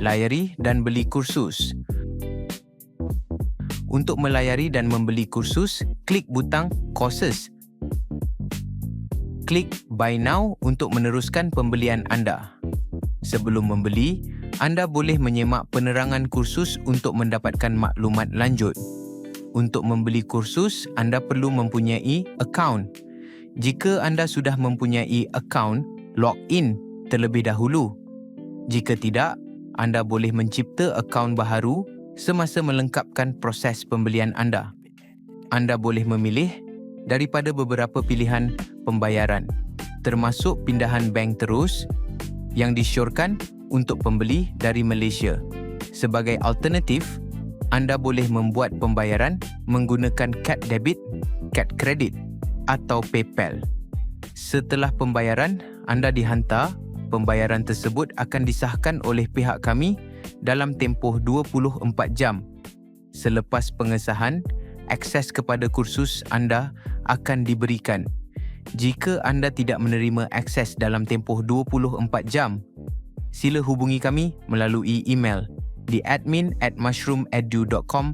layari dan beli kursus. Untuk melayari dan membeli kursus, klik butang Courses. Klik Buy Now untuk meneruskan pembelian anda. Sebelum membeli, anda boleh menyemak penerangan kursus untuk mendapatkan maklumat lanjut. Untuk membeli kursus, anda perlu mempunyai akaun. Jika anda sudah mempunyai akaun, log in terlebih dahulu. Jika tidak, anda boleh mencipta akaun baharu semasa melengkapkan proses pembelian anda. Anda boleh memilih daripada beberapa pilihan pembayaran, termasuk pindahan bank terus yang disyorkan untuk pembeli dari Malaysia. Sebagai alternatif, anda boleh membuat pembayaran menggunakan kad debit, kad kredit atau PayPal. Setelah pembayaran anda dihantar, pembayaran tersebut akan disahkan oleh pihak kami dalam tempoh 24 jam. Selepas pengesahan, akses kepada kursus anda akan diberikan. Jika anda tidak menerima akses dalam tempoh 24 jam, sila hubungi kami melalui email di admin@mushroomedu.com